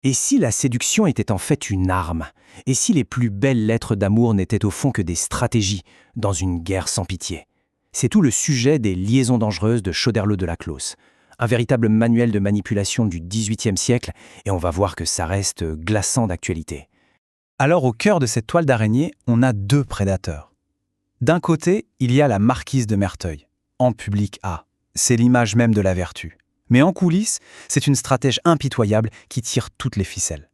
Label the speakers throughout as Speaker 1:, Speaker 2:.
Speaker 1: Et si la séduction était en fait une arme? Et si les plus belles lettres d'amour n'étaient au fond que des stratégies dans une guerre sans pitié? C'est tout le sujet des Liaisons dangereuses de Choderlos de Laclos. Un véritable manuel de manipulation du XVIIIe siècle, et on va voir que ça reste glaçant d'actualité.
Speaker 2: Alors au cœur de cette toile d'araignée, on a deux prédateurs. D'un côté, il y a la marquise de Merteuil. En public A, c'est l'image même de la vertu. Mais en coulisses, c'est une stratège impitoyable qui tire toutes les ficelles.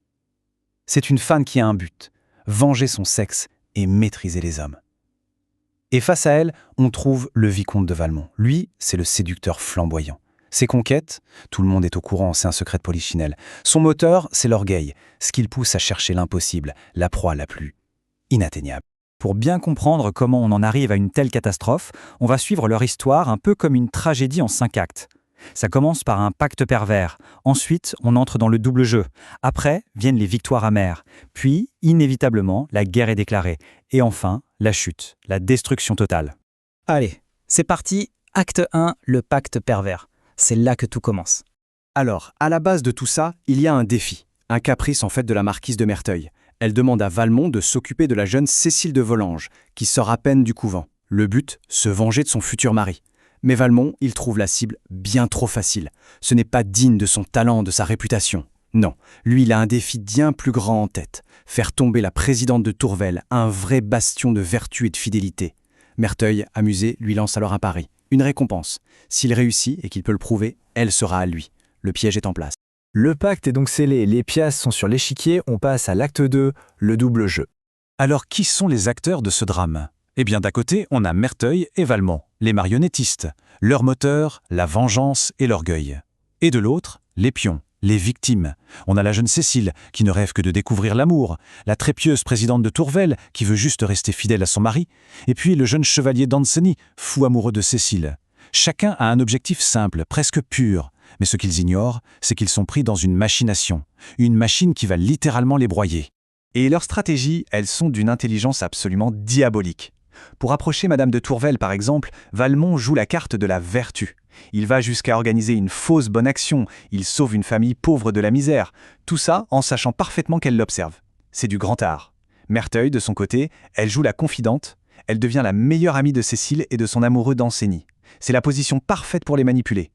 Speaker 2: C'est une femme qui a un but, venger son sexe et maîtriser les hommes. Et face à elle, on trouve le vicomte de Valmont. Lui, c'est le séducteur flamboyant. Ses conquêtes, tout le monde est au courant, c'est un secret de Polichinelle. Son moteur, c'est l'orgueil, ce qui le pousse à chercher l'impossible, la proie la plus inatteignable.
Speaker 3: Pour bien comprendre comment on en arrive à une telle catastrophe, on va suivre leur histoire un peu comme une tragédie en 5 actes. Ça commence par un pacte pervers, ensuite on entre dans le double jeu, après viennent les victoires amères, puis inévitablement la guerre est déclarée, et enfin la chute, la destruction totale.
Speaker 4: Allez, c'est parti, acte 1, le pacte pervers. C'est là que tout commence.
Speaker 1: Alors, à la base de tout ça, il y a un défi, un caprice en fait de la marquise de Merteuil. Elle demande à Valmont de s'occuper de la jeune Cécile de Volanges, qui sort à peine du couvent. Le but, se venger de son futur mari. Mais Valmont, il trouve la cible bien trop facile. Ce n'est pas digne de son talent, de sa réputation. Non, lui, il a un défi bien plus grand en tête. Faire tomber la présidente de Tourvel, un vrai bastion de vertu et de fidélité. Merteuil, amusé, lui lance alors un pari. Une récompense. S'il réussit et qu'il peut le prouver, elle sera à lui. Le piège est en place.
Speaker 5: Le pacte est donc scellé, les pièces sont sur l'échiquier, on passe à l'acte 2, le double jeu.
Speaker 2: Alors qui sont les acteurs de ce drame? Eh bien d'un côté, on a Merteuil et Valmont, les marionnettistes. Leur moteur, la vengeance et l'orgueil. Et de l'autre, les pions, les victimes. On a la jeune Cécile, qui ne rêve que de découvrir l'amour, la très pieuse présidente de Tourvel, qui veut juste rester fidèle à son mari, et puis le jeune chevalier d'Ancenis, fou amoureux de Cécile. Chacun a un objectif simple, presque pur. Mais ce qu'ils ignorent, c'est qu'ils sont pris dans une machination. Une machine qui va littéralement les broyer.
Speaker 6: Et leurs stratégies, elles sont d'une intelligence absolument diabolique. Pour approcher Madame de Tourvel, par exemple, Valmont joue la carte de la vertu. Il va jusqu'à organiser une fausse bonne action, il sauve une famille pauvre de la misère. Tout ça en sachant parfaitement qu'elle l'observe. C'est du grand art. Merteuil, de son côté, elle joue la confidente. Elle devient la meilleure amie de Cécile et de son amoureux d'Ancenis. C'est la position parfaite pour les manipuler.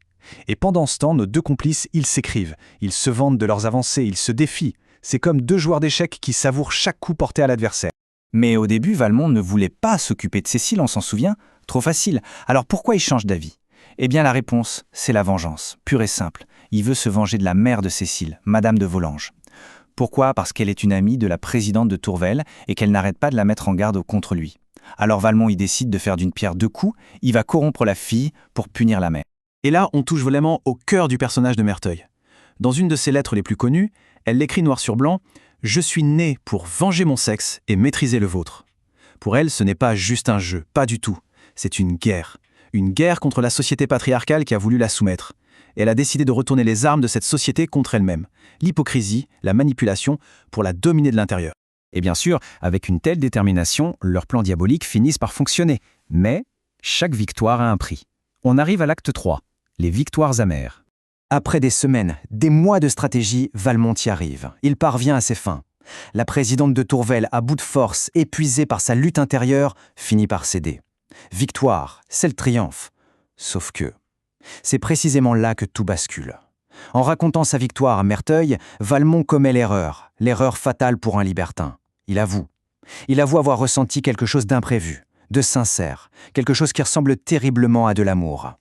Speaker 6: Et pendant ce temps, nos deux complices, ils s'écrivent. Ils se vantent de leurs avancées, ils se défient. C'est comme deux joueurs d'échecs qui savourent chaque coup porté à l'adversaire.
Speaker 4: Mais au début, Valmont ne voulait pas s'occuper de Cécile, on s'en souvient. Trop facile. Alors pourquoi il change d'avis? Eh bien la réponse, c'est la vengeance, pure et simple. Il veut se venger de la mère de Cécile, Madame de Volanges. Pourquoi? Parce qu'elle est une amie de la présidente de Tourvel et qu'elle n'arrête pas de la mettre en garde contre lui. Alors Valmont, il décide de faire d'une pierre deux coups, il va corrompre la fille pour punir la mère.
Speaker 6: Et là, on touche vraiment au cœur du personnage de Merteuil. Dans une de ses lettres les plus connues, elle l'écrit noir sur blanc « Je suis née pour venger mon sexe et maîtriser le vôtre ». Pour elle, ce n'est pas juste un jeu, pas du tout. C'est une guerre. Une guerre contre la société patriarcale qui a voulu la soumettre. Et elle a décidé de retourner les armes de cette société contre elle-même. L'hypocrisie, la manipulation, pour la dominer de l'intérieur.
Speaker 4: Et bien sûr, avec une telle détermination, leurs plans diaboliques finissent par fonctionner. Mais chaque victoire a un prix. On arrive à l'acte 3, les victoires amères. Après des semaines, des mois de stratégie, Valmont y arrive. Il parvient à ses fins. La présidente de Tourvel, à bout de force, épuisée par sa lutte intérieure, finit par céder. Victoire, c'est le triomphe. Sauf que c'est précisément là que tout bascule. En racontant sa victoire à Merteuil, Valmont commet l'erreur fatale pour un libertin. Il avoue avoir ressenti quelque chose d'imprévu, de sincère, quelque chose qui ressemble terriblement à de l'amour.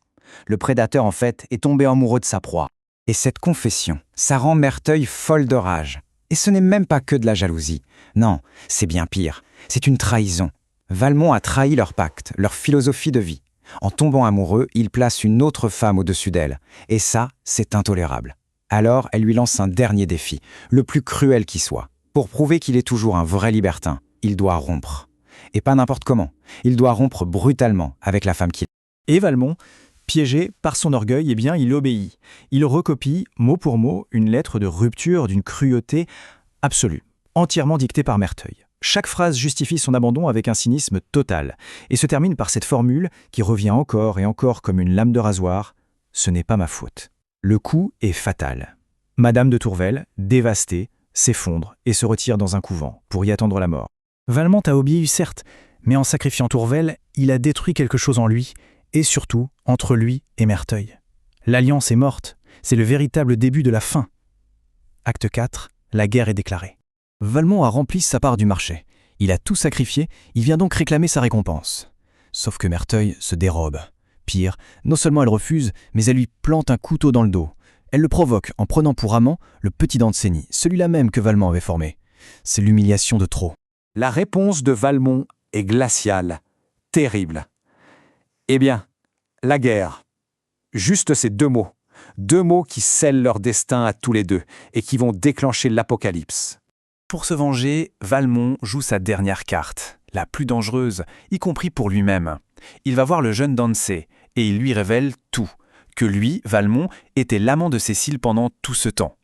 Speaker 4: Le prédateur, en fait, est tombé amoureux de sa proie. Et cette confession, ça rend Merteuil folle de rage. Et ce n'est même pas que de la jalousie. Non, c'est bien pire. C'est une trahison. Valmont a trahi leur pacte, leur philosophie de vie. En tombant amoureux, il place une autre femme au-dessus d'elle. Et ça, c'est intolérable. Alors, elle lui lance un dernier défi, le plus cruel qui soit. Pour prouver qu'il est toujours un vrai libertin, il doit rompre. Et pas n'importe comment. Il doit rompre brutalement avec la femme qu'il aime.
Speaker 5: Et Valmont, piégé par son orgueil, eh bien, il obéit. Il recopie, mot pour mot, une lettre de rupture d'une cruauté absolue, entièrement dictée par Merteuil. Chaque phrase justifie son abandon avec un cynisme total, et se termine par cette formule qui revient encore et encore comme une lame de rasoir « Ce n'est pas ma faute ». Le coup est fatal. Madame de Tourvel, dévastée, s'effondre et se retire dans un couvent pour y attendre la mort. Valmont a obéi, certes, mais en sacrifiant Tourvel, il a détruit quelque chose en lui, et surtout entre lui et Merteuil. L'alliance est morte, c'est le véritable début de la fin. Acte 4, la guerre est déclarée.
Speaker 4: Valmont a rempli sa part du marché. Il a tout sacrifié, il vient donc réclamer sa récompense. Sauf que Merteuil se dérobe. Pire, non seulement elle refuse, mais elle lui plante un couteau dans le dos. Elle le provoque en prenant pour amant le petit Danceny, celui-là même que Valmont avait formé. C'est l'humiliation de trop.
Speaker 7: La réponse de Valmont est glaciale, terrible. Eh bien, la guerre. Juste ces deux mots qui scellent leur destin à tous les deux et qui vont déclencher l'apocalypse.
Speaker 2: Pour se venger, Valmont joue sa dernière carte, la plus dangereuse, y compris pour lui-même. Il va voir le jeune Danceny et il lui révèle tout, que lui, Valmont, était l'amant de Cécile pendant tout ce temps.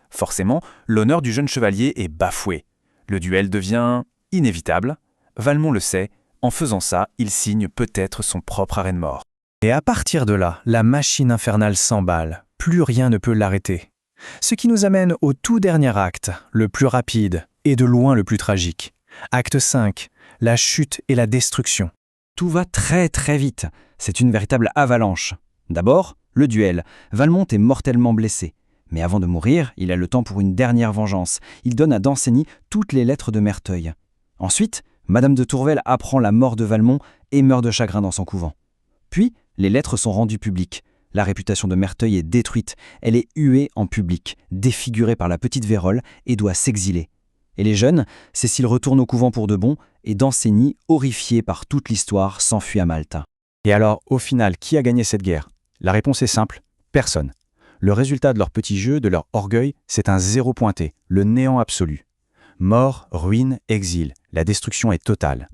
Speaker 2: Forcément, l'honneur du jeune chevalier est bafoué. Le duel devient inévitable. Valmont le sait, en faisant ça, il signe peut-être son propre arrêt de mort.
Speaker 5: Et à partir de là, la machine infernale s'emballe. Plus rien ne peut l'arrêter. Ce qui nous amène au tout dernier acte, le plus rapide et de loin le plus tragique. Acte 5, la chute et la destruction.
Speaker 3: Tout va très très vite. C'est une véritable avalanche. D'abord, le duel. Valmont est mortellement blessé. Mais avant de mourir, il a le temps pour une dernière vengeance. Il donne à Danceny toutes les lettres de Merteuil. Ensuite, Madame de Tourvel apprend la mort de Valmont et meurt de chagrin dans son couvent. Puis, les lettres sont rendues publiques. La réputation de Merteuil est détruite. Elle est huée en public, défigurée par la petite Vérole et doit s'exiler. Et les jeunes, Cécile retourne au couvent pour de bon et Danceny, horrifié par toute l'histoire, s'enfuit à Malte.
Speaker 1: Et alors, au final, qui a gagné cette guerre? La réponse est simple, personne. Le résultat de leur petit jeu, de leur orgueil, c'est un zéro pointé, le néant absolu. Mort, ruine, exil, la destruction est totale.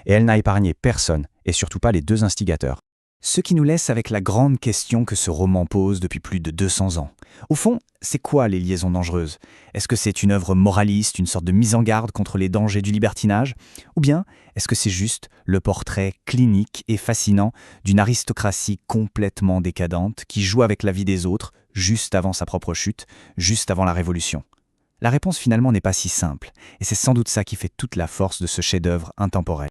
Speaker 1: Et elle n'a épargné personne, et surtout pas les deux instigateurs.
Speaker 2: Ce qui nous laisse avec la grande question que ce roman pose depuis plus de 200 ans. Au fond, c'est quoi les liaisons dangereuses? Est-ce que c'est une œuvre moraliste, une sorte de mise en garde contre les dangers du libertinage? Ou bien, est-ce que c'est juste le portrait clinique et fascinant d'une aristocratie complètement décadente qui joue avec la vie des autres juste avant sa propre chute, juste avant la Révolution? La réponse finalement n'est pas si simple, et c'est sans doute ça qui fait toute la force de ce chef-d'œuvre intemporel.